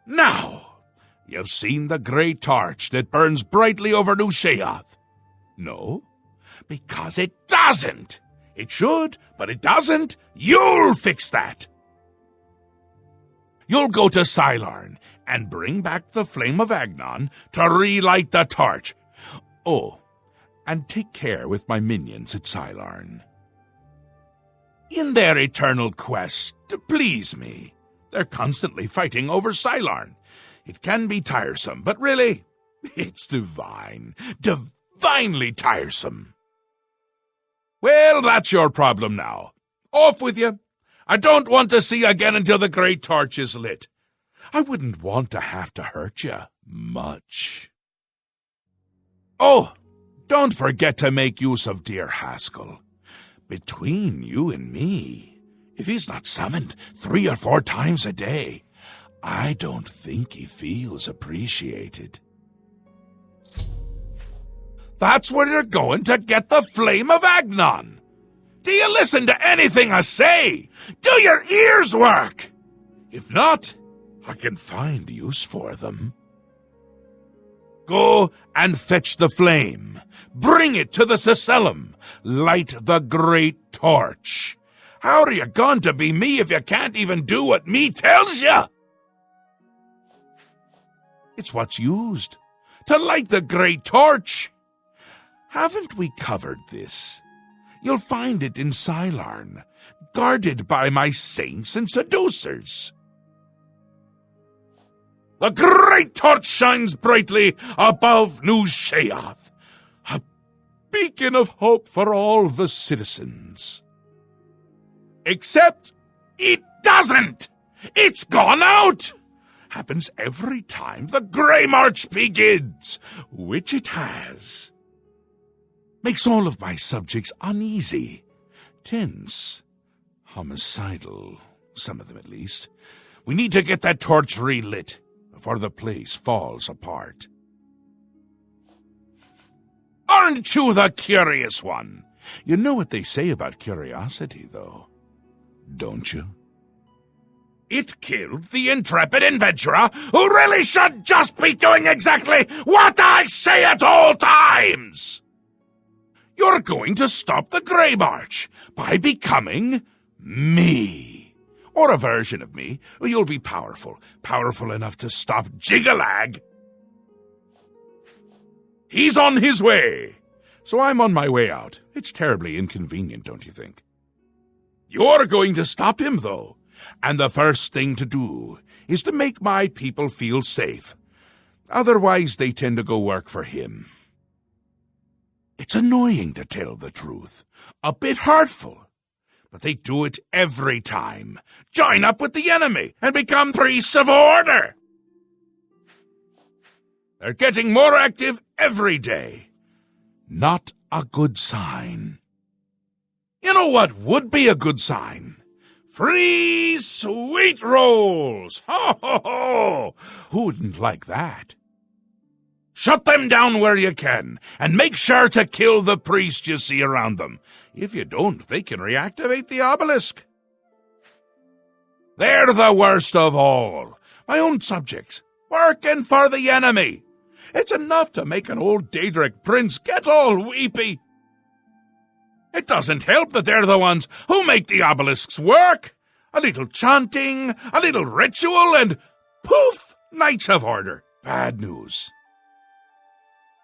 Now, you've seen the great torch that burns brightly over New Sheoth. No, because it doesn't. It should, but it doesn't. You'll fix that. You'll go to Cylorn and bring back the flame of Agnon to relight the torch. Oh, and take care with my minions at Cylorn. In their eternal quest to please me, they're constantly fighting over Cylorn. It can be tiresome, but really, it's divine. Divinely tiresome. Well, that's your problem now. Off with you. I don't want to see you again until the great torch is lit. I wouldn't want to have to hurt you much. Oh, don't forget to make use of dear Haskell. Between you and me, if he's not summoned 3 or 4 times a day, I don't think he feels appreciated. That's where you're going to get the flame of Agnon. Do you listen to anything I say? Do your ears work? If not, I can find use for them. Go and fetch the flame. Bring it to the Cecellum. Light the great torch. How are you going to be me if you can't even do what me tells you? It's what's used to light the great torch. Haven't we covered this? You'll find it in Cylorn, guarded by my saints and seducers. The great torch shines brightly above New Sheoth, a beacon of hope for all the citizens. Except it doesn't! It's gone out! Happens every time the Grey March begins, which it has. Makes all of my subjects uneasy, tense, homicidal, some of them at least. We need to get that torch relit before the place falls apart. Aren't you the curious one? You know what they say about curiosity, though, don't you? It killed the intrepid adventurer who really should just be doing exactly what I say at all times! You're going to stop the Grey March by becoming me. Or a version of me. You'll be powerful enough to stop Jigalag. He's on his way, so I'm on my way out. It's terribly inconvenient, don't you think? You're going to stop him, though, and the first thing to do is to make my people feel safe. Otherwise, they tend to go work for him. It's annoying, to tell the truth. A bit hurtful. But they do it every time. Join up with the enemy and become priests of order. They're getting more active every day. Not a good sign. You know what would be a good sign? Free sweet rolls! Ho, ho, ho! Who wouldn't like that? Shut them down where you can, and make sure to kill the priest you see around them. If you don't, they can reactivate the obelisk. They're the worst of all. My own subjects, working for the enemy. It's enough to make an old Daedric prince get all weepy. It doesn't help that they're the ones who make the obelisks work. A little chanting, a little ritual, and poof, Knights of Order. Bad news.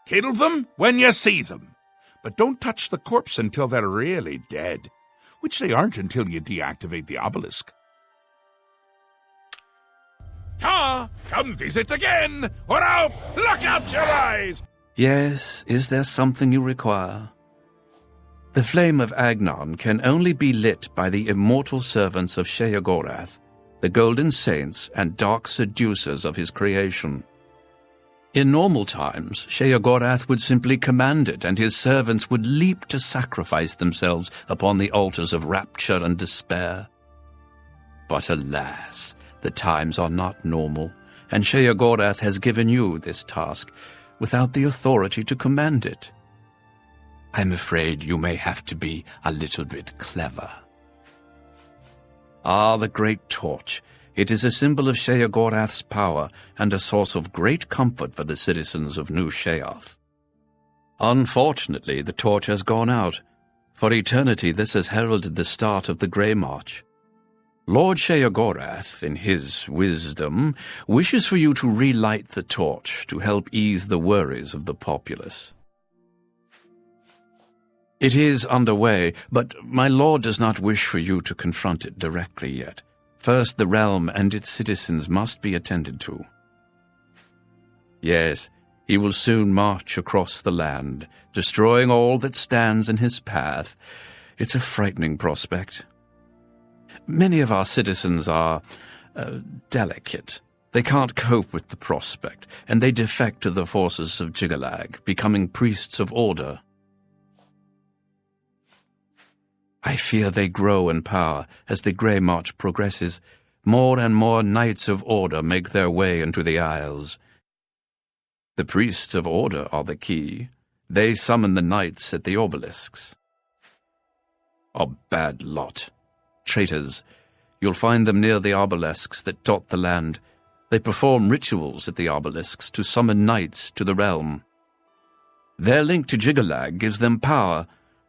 Kill them when you see them, but don't touch the corpse until they're really dead, which they aren't until you deactivate the obelisk. Ta! Come visit again, or I'll pluck out your eyes! Yes, is there something you require? The flame of Agnon can only be lit by the immortal servants of Sheogorath, the golden saints and dark seducers of his creation. In normal times, Sheogorath would simply command it, and his servants would leap to sacrifice themselves upon the altars of rapture and despair. But alas, the times are not normal, and Sheogorath has given you this task without the authority to command it. I'm afraid you may have to be a little bit clever. Ah, the great torch. It is a symbol of Sheogorath's power and a source of great comfort for the citizens of New Sheoth. Unfortunately, the torch has gone out. For eternity, this has heralded the start of the Grey March. Lord Sheogorath, in his wisdom, wishes for you to relight the torch to help ease the worries of the populace. It is underway, but my lord does not wish for you to confront it directly yet. First, the realm and its citizens must be attended to. Yes, he will soon march across the land, destroying all that stands in his path. It's a frightening prospect. Many of our citizens are delicate. They can't cope with the prospect, and they defect to the forces of Jigalag, becoming priests of order. I fear they grow in power as the Grey March progresses. More and more knights of order make their way into the Isles. The priests of order are the key. They summon the knights at the obelisks. A bad lot. Traitors. You'll find them near the obelisks that dot the land. They perform rituals at the obelisks to summon knights to the realm. Their link to Jigalag gives them power.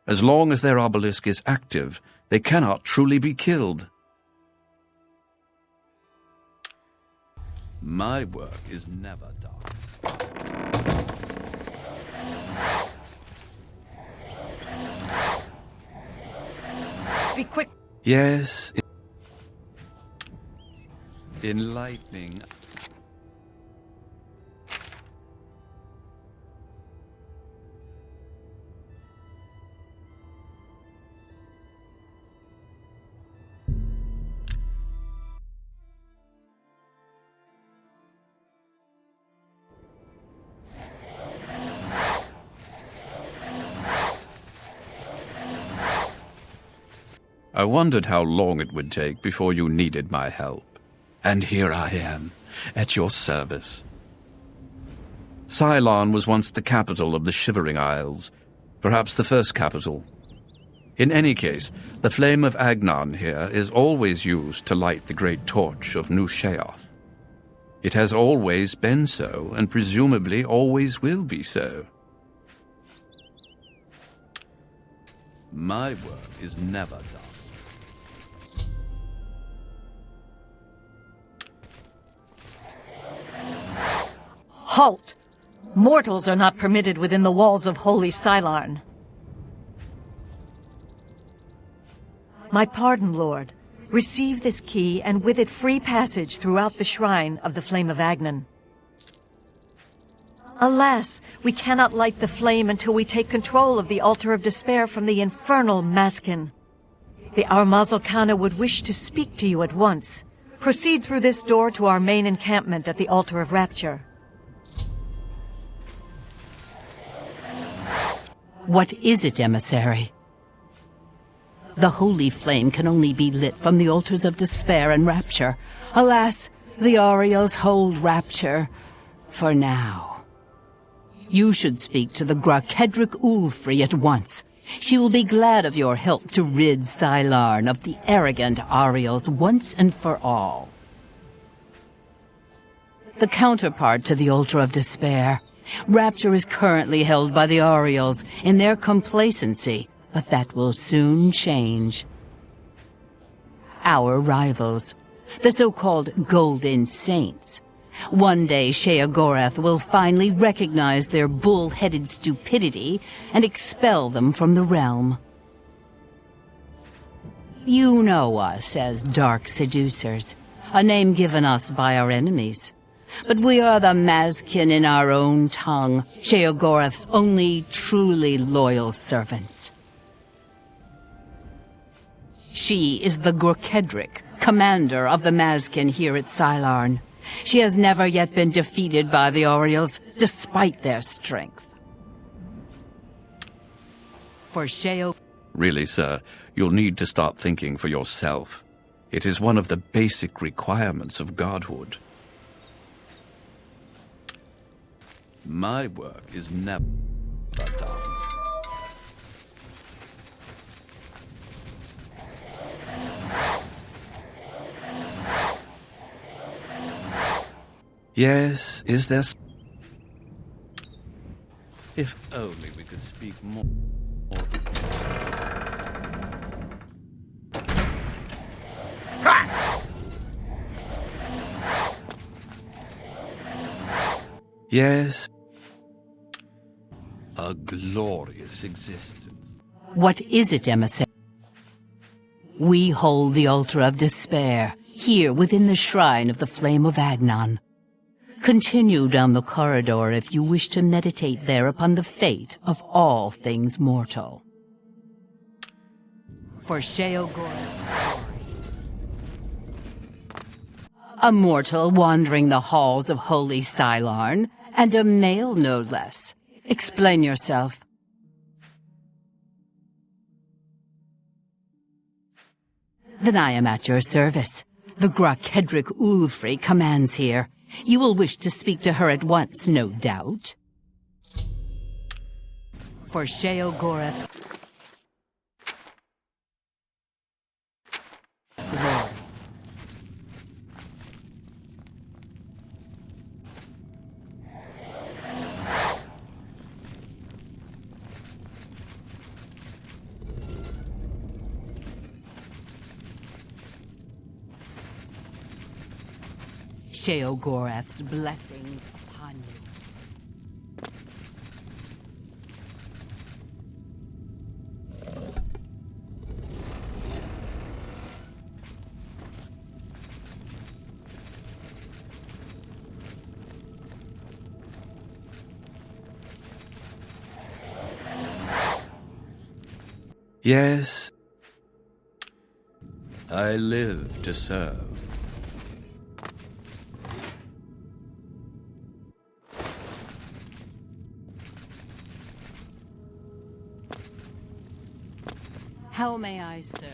As long as their obelisk is active, they cannot truly be killed. My work is never done. Speak quick. Yes. Enlightening. I wondered how long it would take before you needed my help. And here I am, at your service. Cylon was once the capital of the Shivering Isles, perhaps the first capital. In any case, the flame of Agnon here is always used to light the great torch of New Sheoth. It has always been so, and presumably always will be so. My work is never done. Halt! Mortals are not permitted within the walls of Holy Cylon. My pardon, Lord. Receive this key, and with it free passage throughout the shrine of the Flame of Agnon. Alas, we cannot light the flame until we take control of the Altar of Despair from the infernal Maskin. The Armazalkana would wish to speak to you at once. Proceed through this door to our main encampment at the Altar of Rapture. What is it, emissary? The holy flame can only be lit from the altars of despair and rapture. Alas, the Aureals hold rapture for now. You should speak to the Grakedric Ulfri at once. She will be glad of your help to rid Cylon of the arrogant Aureals once and for all. The counterpart to the Altar of Despair. Rapture is currently held by the Aureals in their complacency, but that will soon change. Our rivals, the so-called Golden Saints. One day Sheogorath will finally recognize their bull-headed stupidity and expel them from the realm. You know us as Dark Seducers, a name given us by our enemies. But we are the Mazkin in our own tongue, Sheogorath's only truly loyal servants. She is the Gorkedric, commander of the Mazkin here at Cylon. She has never yet been defeated by the Aureals, despite their strength. For Really, sir, you'll need to start thinking for yourself. It is one of the basic requirements of godhood. My work is never done. Yes, is there... If only we could speak more. Yes. A glorious existence. What is it, emissary? We hold the altar of despair, here within the shrine of the flame of Agnon. Continue down the corridor if you wish to meditate there upon the fate of all things mortal. For Sheogorath, a mortal wandering the halls of holy Sylarn, and a male no less. Explain yourself. Then I am at your service. The Grakedric Ulfri commands here. You will wish to speak to her at once, no doubt. For Sheogorath's glory. Sheogorath's blessings upon you. Yes. I live to serve. How may I serve?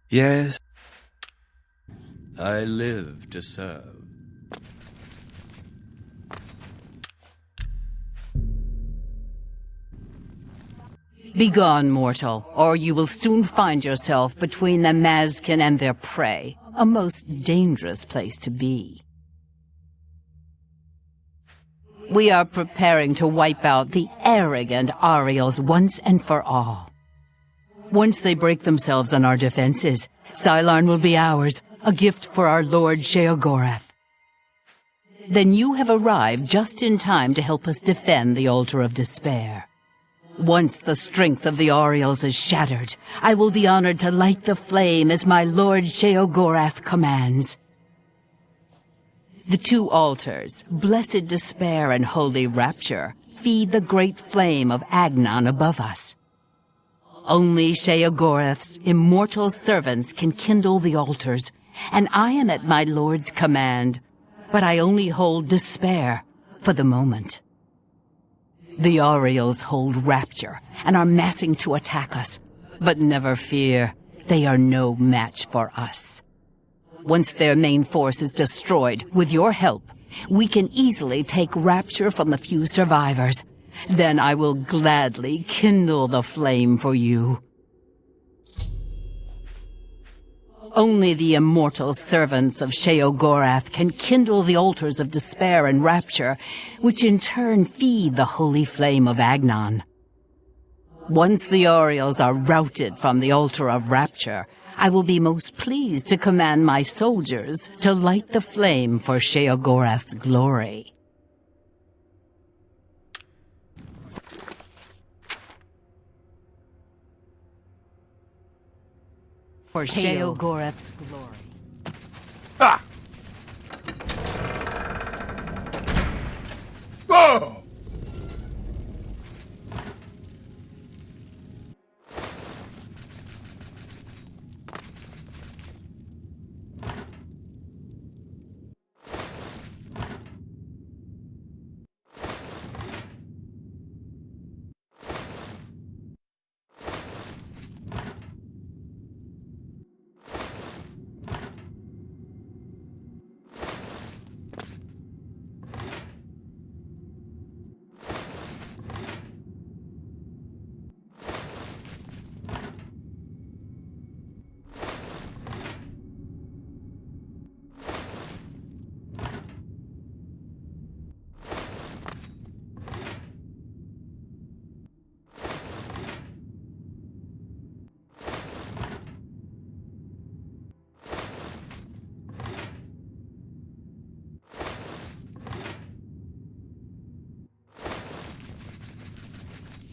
Yes. I live to serve. Begone, mortal, or you will soon find yourself between the Mazkin and their prey, a most dangerous place to be. We are preparing to wipe out the arrogant Ariels once and for all. Once they break themselves on our defenses, Sylarn will be ours, a gift for our Lord Sheogorath. Then you have arrived just in time to help us defend the Altar of Despair. Once the strength of the Ariels is shattered, I will be honored to light the flame as my Lord Sheogorath commands. The two altars, Blessed Despair and Holy Rapture, feed the great flame of Agnon above us. Only Sheogorath's immortal servants can kindle the altars, and I am at my Lord's command, but I only hold despair for the moment. The Ariels hold Rapture and are massing to attack us, but never fear, they are no match for us. Once their main force is destroyed, with your help, we can easily take Rapture from the few survivors. Then I will gladly kindle the flame for you. Only the immortal servants of Sheogorath can kindle the altars of despair and rapture, which in turn feed the holy flame of Agnon. Once the Ariels are routed from the altar of rapture, I will be most pleased to command my soldiers to light the flame for Sheogorath's glory. For Sheogorath's glory. Ah! Oh!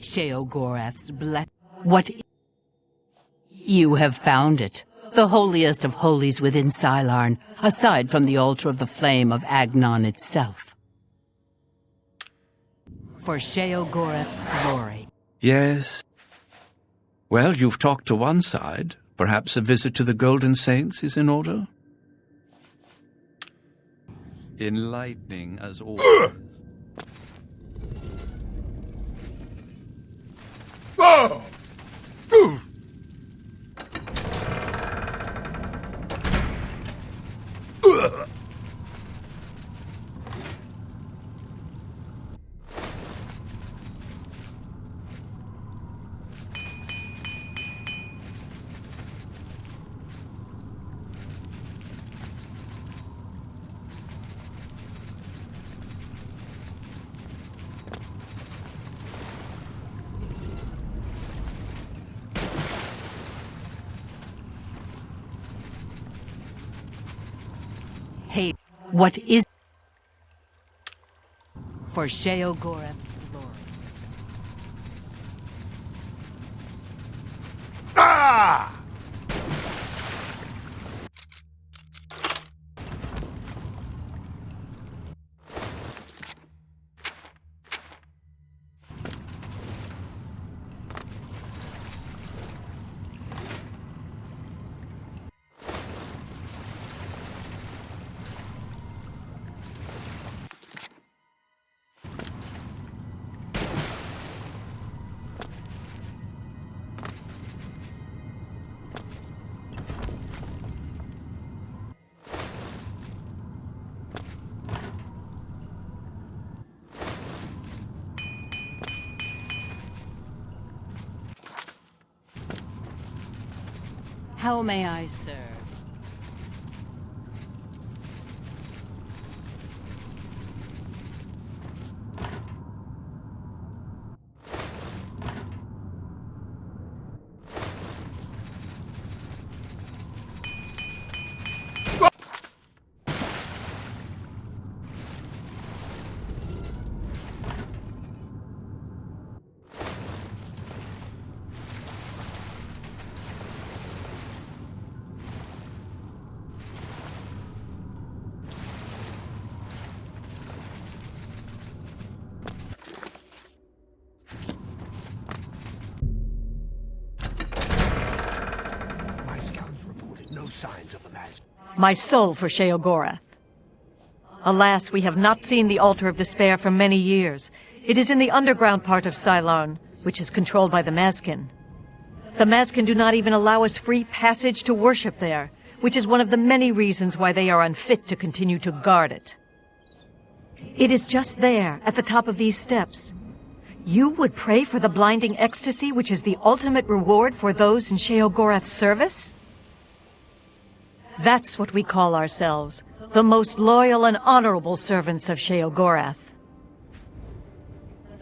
Sheogorath's What? You have found it. The holiest of holies within Sylarn, aside from the altar of the flame of Agnon itself. For Sheogorath's glory. Yes. Well, you've talked to one side. Perhaps a visit to the Golden Saints is in order? Enlightening as always. Oh! Hey, what is... For Sheogorath's glory. Ah! How may I serve? Signs of the mask. My soul for Sheogorath. Alas, we have not seen the Altar of Despair for many years. It is in the underground part of Sylarn, which is controlled by the Maskin. The Maskin do not even allow us free passage to worship there, which is one of the many reasons why they are unfit to continue to guard it. It is just there, at the top of these steps. You would pray for the blinding ecstasy, which is the ultimate reward for those in Sheogorath's service? That's what we call ourselves, the most loyal and honorable servants of Sheogorath.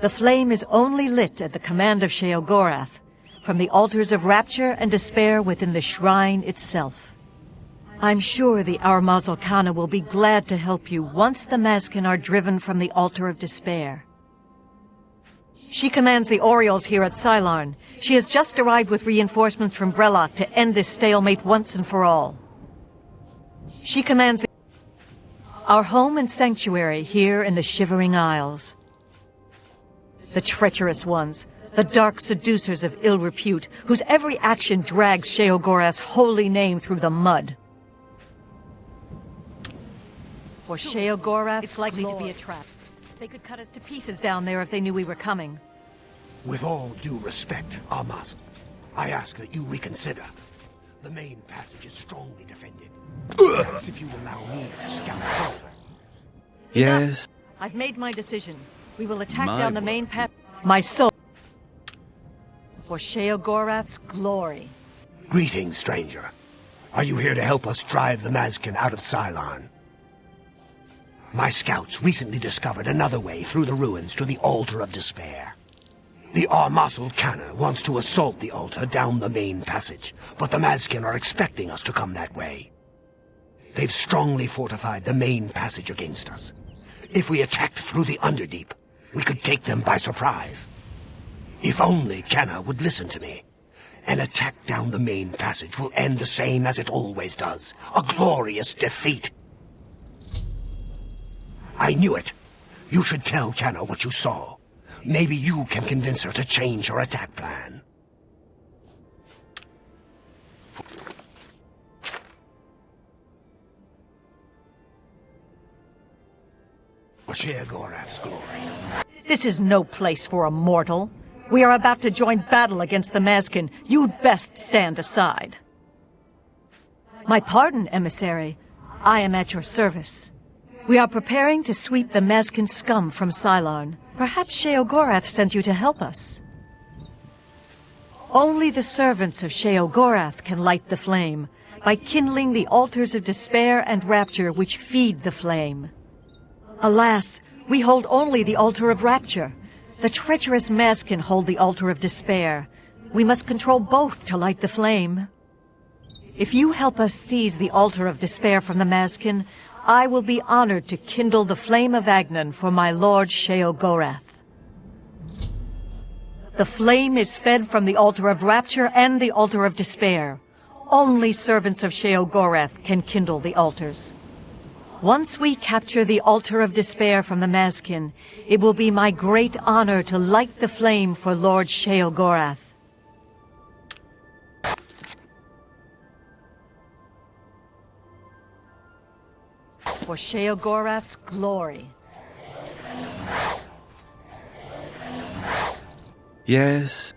The flame is only lit at the command of Sheogorath, from the altars of rapture and despair within the shrine itself. I'm sure the Armazel Kana will be glad to help you once the Maskin are driven from the altar of despair. She commands the Orioles here at Sylarn. She has just arrived with reinforcements from Brellock to end this stalemate once and for all. She commands our home and sanctuary here in the Shivering Isles. The treacherous ones, the dark seducers of ill repute, whose every action drags Sheogorath's holy name through the mud. For Sheogorath, it's likely to be a trap. They could cut us to pieces down there if they knew we were coming. With all due respect, Armazel, I ask that you reconsider. The main passage is strongly defended. Perhaps if you allow me to scout it over. Yes. I've made my decision. We will attack My down the main path. My soul. For Sheogorath's glory. Greetings, stranger. Are you here to help us drive the Maskin out of Sylarn? My scouts recently discovered another way through the ruins to the Altar of Despair. The Armazel Kana wants to assault the altar down the main passage, but the Maskin are expecting us to come that way. They've strongly fortified the main passage against us. If we attacked through the Underdeep, we could take them by surprise. If only Kenna would listen to me. An attack down the main passage will end the same as it always does. A glorious defeat. I knew it. You should tell Kenna what you saw. Maybe you can convince her to change her attack plan. For Sheogorath's glory. This is no place for a mortal. We are about to join battle against the Mazkin. You'd best stand aside. My pardon, emissary. I am at your service. We are preparing to sweep the Mazkin scum from Cylarn. Perhaps Sheogorath sent you to help us. Only the servants of Sheogorath can light the flame, by kindling the altars of despair and rapture which feed the flame. Alas, we hold only the altar of rapture. The treacherous Mazkin hold the altar of despair. We must control both to light the flame. If you help us seize the altar of despair from the Mazkin, I will be honored to kindle the flame of Agnon for my lord Sheogorath. The flame is fed from the altar of rapture and the altar of despair. Only servants of Sheogorath can kindle the altars. Once we capture the altar of despair from the Mazkin, it will be my great honor to light the flame for Lord Sheogorath. For Sheogorath's glory. Yes.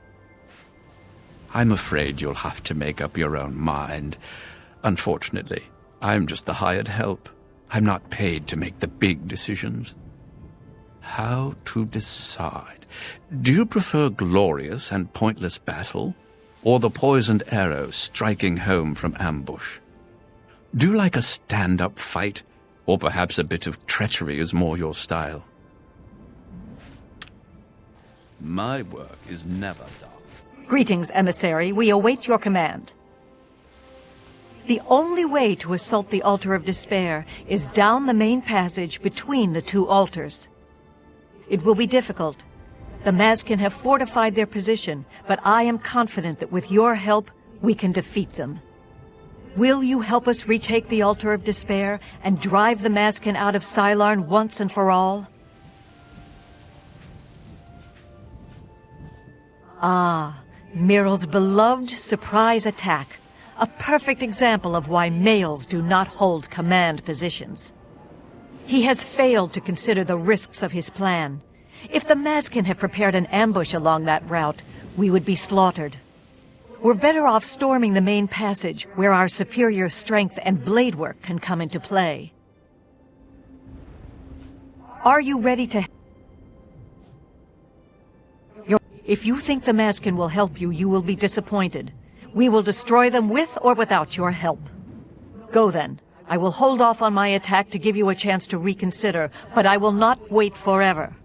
I'm afraid you'll have to make up your own mind. Unfortunately, I'm just the hired help. I'm not paid to make the big decisions. How to decide? Do you prefer glorious and pointless battle, or the poisoned arrow striking home from ambush? Do you like a stand-up fight, or perhaps a bit of treachery is more your style? My work is never done. Greetings, emissary. We await your command. The only way to assault the altar of despair is down the main passage between the two altars. It will be difficult. The Mazkin have fortified their position, but I am confident that with your help, we can defeat them. Will you help us retake the altar of despair and drive the Mazkin out of Cylarn once and for all? Ah, Miryl's beloved surprise attack. A perfect example of why males do not hold command positions. He has failed to consider the risks of his plan. If the Mazkin have prepared an ambush along that route, we would be slaughtered. We're better off storming the main passage, where our superior strength and blade work can come into play. Are you ready to... If you think the Mazkin will help you, you will be disappointed. We will destroy them with or without your help. Go then. I will hold off on my attack to give you a chance to reconsider, but I will not wait forever.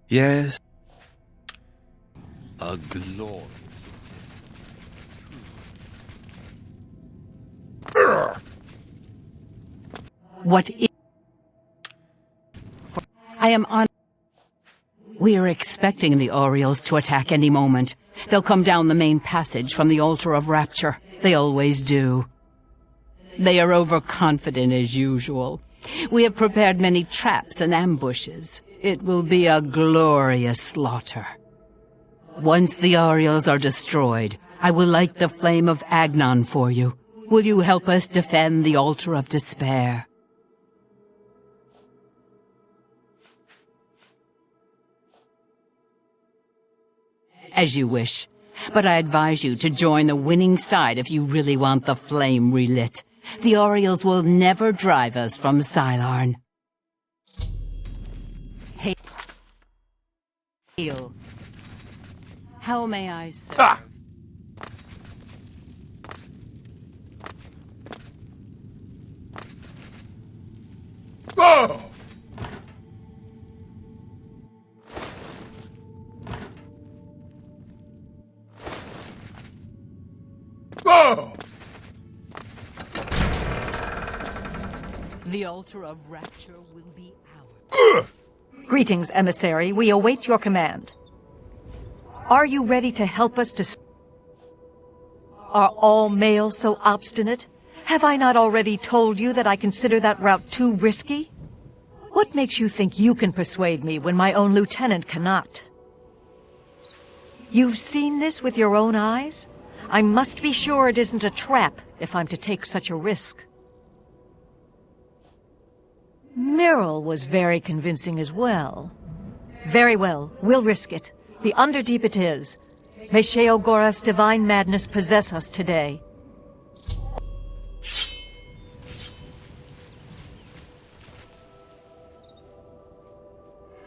Yes. A glorious What is... I am on... We are expecting the Orioles to attack any moment. They'll come down the main passage from the altar of rapture. They always do. They are overconfident as usual. We have prepared many traps and ambushes. It will be a glorious slaughter. Once the Orioles are destroyed, I will light the flame of Agnon for you. Will you help us defend the altar of despair? As you wish, but I advise you to join the winning side if you really want the flame relit. The Orioles will never drive us from Cylarn. Hail. How may I say? Ah! Oh! The altar of rapture will be ours. Greetings, emissary. We await your command. Are you ready to help us to... Are all males so obstinate? Have I not already told you that I consider that route too risky? What makes you think you can persuade me when my own lieutenant cannot? You've seen this with your own eyes? I must be sure it isn't a trap if I'm to take such a risk. Myrrel was very convincing as well. Very well, we'll risk it. The Underdeep it is. May Sheogorath's divine madness possess us today.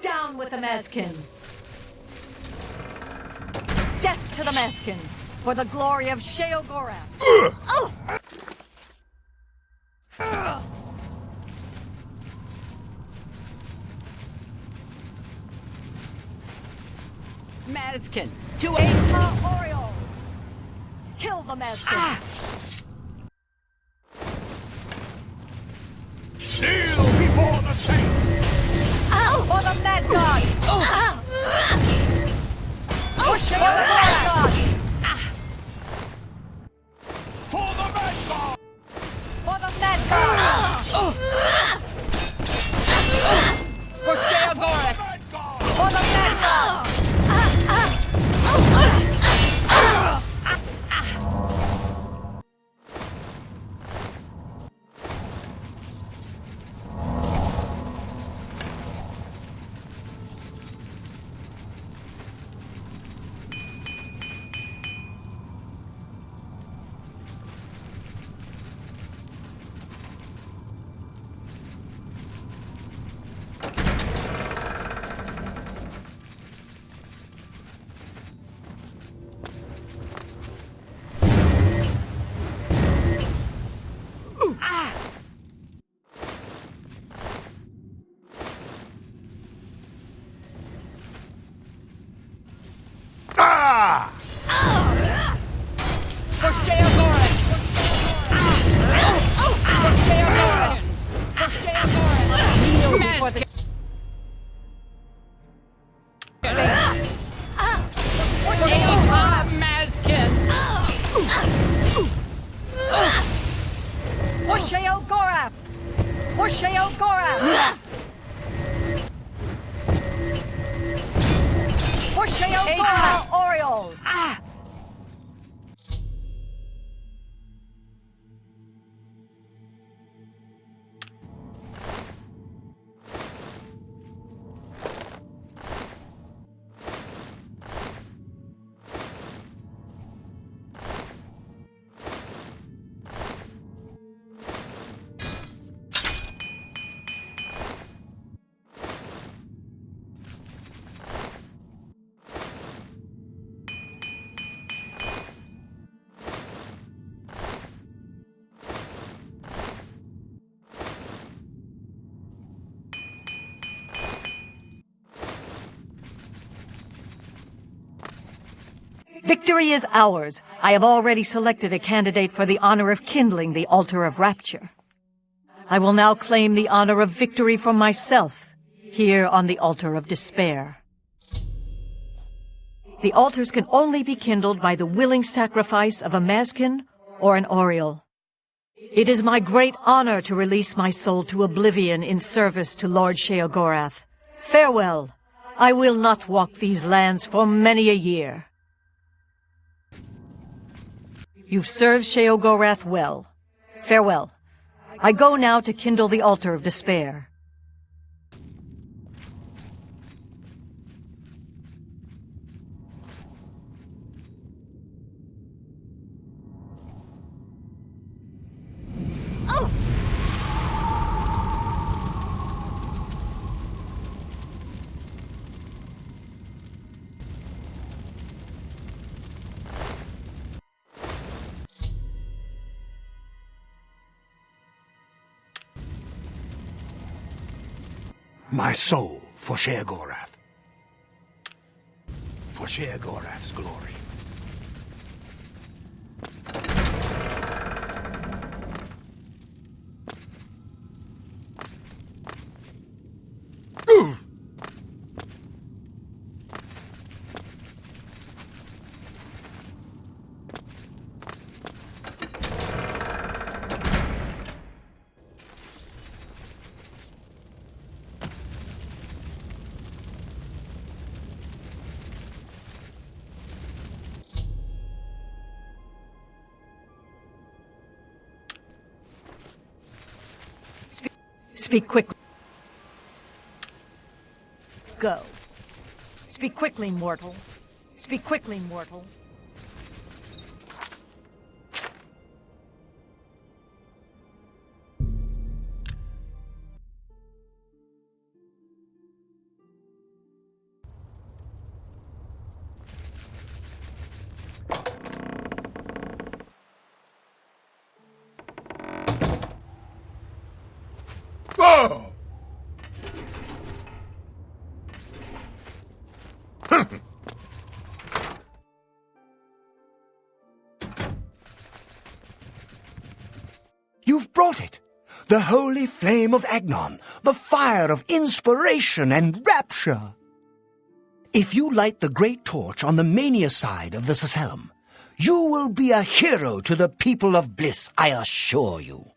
Down with the Mazkin! Death to the Mazkin! For the glory of Sheogorath! Mazkin, to Aita Oriole! Kill the Mazkin! Kneel before the saints! Ow! For the Mad God! Push him for the Mad God! For the Mad God! For the Mad God! For Sheogorath! Mad God! For the Mad God! Ah! For Sheogorath! For Sheogorath! For Sheogorath! Kneel before the saints! Aita Mazkin! For Sheogorath! For Sheogorath! For Sheogorath! Oriole! Victory is ours. I have already selected a candidate for the honor of kindling the altar of rapture. I will now claim the honor of victory for myself, here on the altar of despair. The altars can only be kindled by the willing sacrifice of a Mazkin or an Oriole. It is my great honor to release my soul to oblivion in service to Lord Sheogorath. Farewell. I will not walk these lands for many a year. You've served Sheogorath well. Farewell. I go now to kindle the altar of despair. My soul for Sheogorath. For Sheogorath's glory. Speak quickly. Go. Speak quickly, mortal. Speak quickly, mortal. Oh! You've brought it! The holy flame of Agnon, the fire of inspiration and rapture! If you light the great torch on the mania side of the Sacellum, you will be a hero to the people of Bliss, I assure you.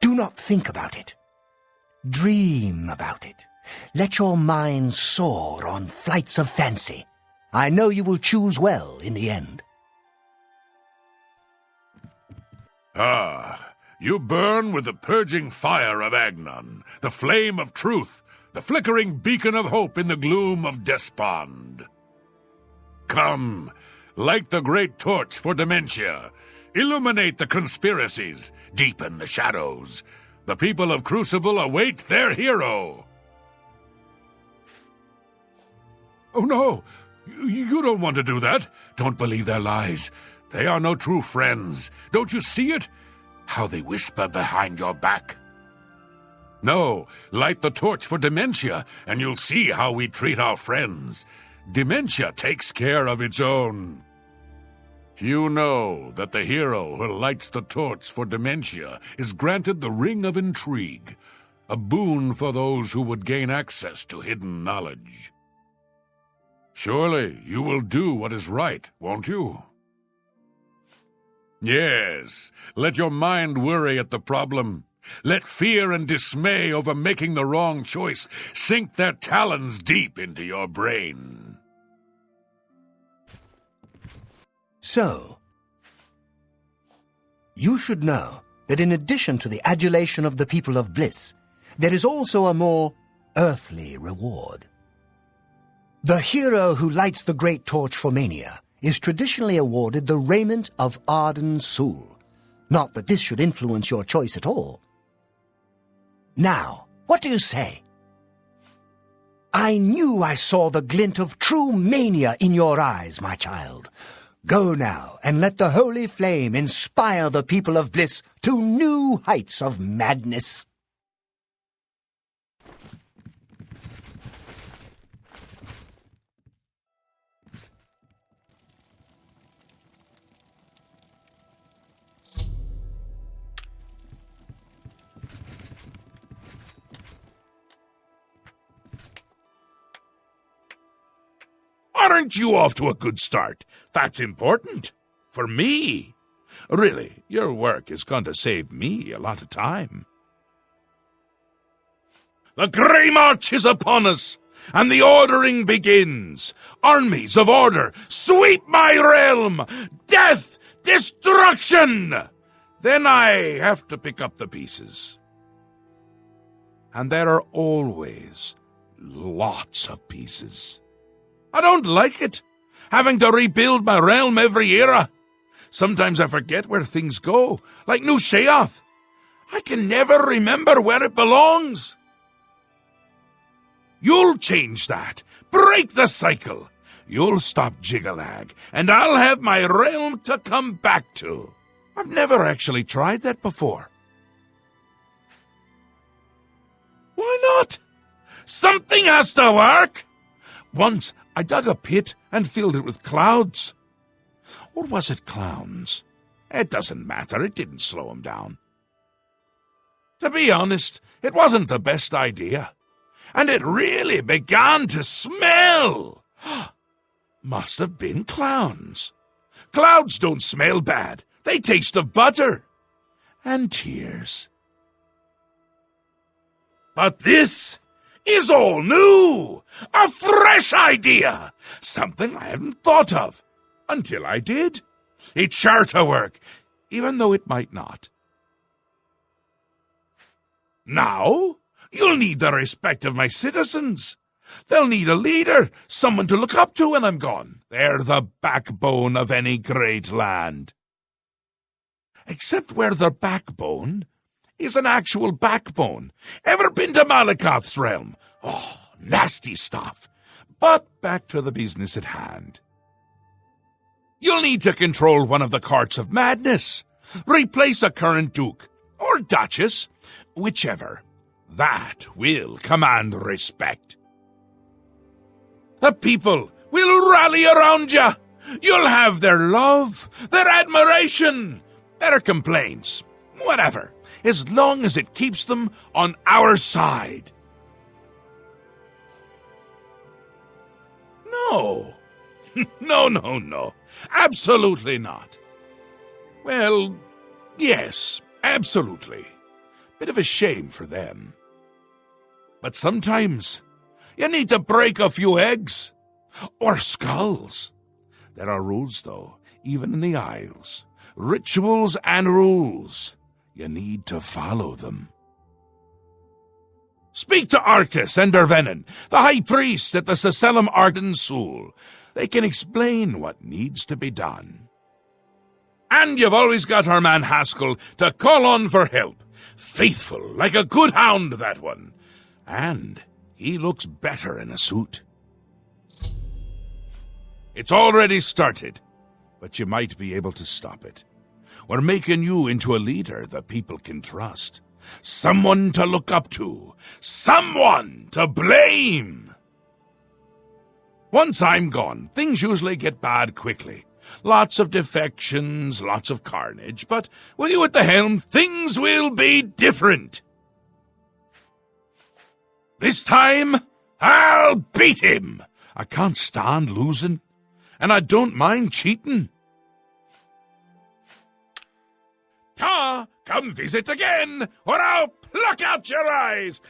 Do not think about it. Dream about it. Let your mind soar on flights of fancy. I know you will choose well in the end. Ah, you burn with the purging fire of Agnon, the flame of truth, the flickering beacon of hope in the gloom of despond. Come, light the great torch for dementia. Illuminate the conspiracies, deepen the shadows. The people of Crucible await their hero. Oh no, you don't want to do that. Don't believe their lies. They are no true friends. Don't you see it? How they whisper behind your back. No, light the torch for dementia, and you'll see how we treat our friends. Dementia takes care of its own. Few know that the hero who lights the torch for dementia is granted the Ring of Intrigue, a boon for those who would gain access to hidden knowledge. Surely you will do what is right, won't you? Yes, let your mind worry at the problem. Let fear and dismay over making the wrong choice sink their talons deep into your brain. So, you should know that in addition to the adulation of the people of Bliss, there is also a more earthly reward. The hero who lights the great torch for Mania is traditionally awarded the raiment of Arden Sul. Not that this should influence your choice at all. Now, what do you say? I knew I saw the glint of true mania in your eyes, my child. Go now, and let the holy flame inspire the people of Bliss to new heights of madness. Aren't you off to a good start? That's important. For me. Really, your work is going to save me a lot of time. The Grey March is upon us, and the ordering begins. Armies of order, sweep my realm! Death! Destruction! Then I have to pick up the pieces. And there are always lots of pieces. I don't like it, having to rebuild my realm every era. Sometimes I forget where things go, like New Sheoth. I can never remember where it belongs. You'll change that. Break the cycle. You'll stop Jiggalag, and I'll have my realm to come back to. I've never actually tried that before. Why not? Something has to work. Once I dug a pit and filled it with clouds. Or was it clowns? It doesn't matter, it didn't slow him down. To be honest, it wasn't the best idea. And it really began to smell. Must have been clowns. Clouds don't smell bad. They taste of butter. And tears. But this is all new! A fresh idea! Something I hadn't thought of. Until I did. It's sure to work, even though it might not. Now, you'll need the respect of my citizens. They'll need a leader, someone to look up to when I'm gone. They're the backbone of any great land. Except where the backbone is an actual backbone. Ever been to Malakoth's realm? Oh, nasty stuff. But back to the business at hand. You'll need to control one of the courts of madness. Replace a current duke, or duchess, whichever. That will command respect. The people will rally around you. You'll have their love, their admiration, their complaints, whatever, as long as it keeps them on our side. No. No. Absolutely not. Well, yes, absolutely. Bit of a shame for them. But sometimes you need to break a few eggs. Or skulls. There are rules, though, even in the Isles. Rituals and rules. You need to follow them. Speak to Arctis and Dervenin, the high priest at the Sacellum Arden Sul. They can explain what needs to be done. And you've always got our man Haskell to call on for help. Faithful, like a good hound, that one. And he looks better in a suit. It's already started, but you might be able to stop it. We're making you into a leader the people can trust. Someone to look up to. Someone to blame. Once I'm gone, things usually get bad quickly. Lots of defections, lots of carnage, but with you at the helm, things will be different. This time, I'll beat him. I can't stand losing, and I don't mind cheating. Ta, come visit again, or I'll pluck out your eyes.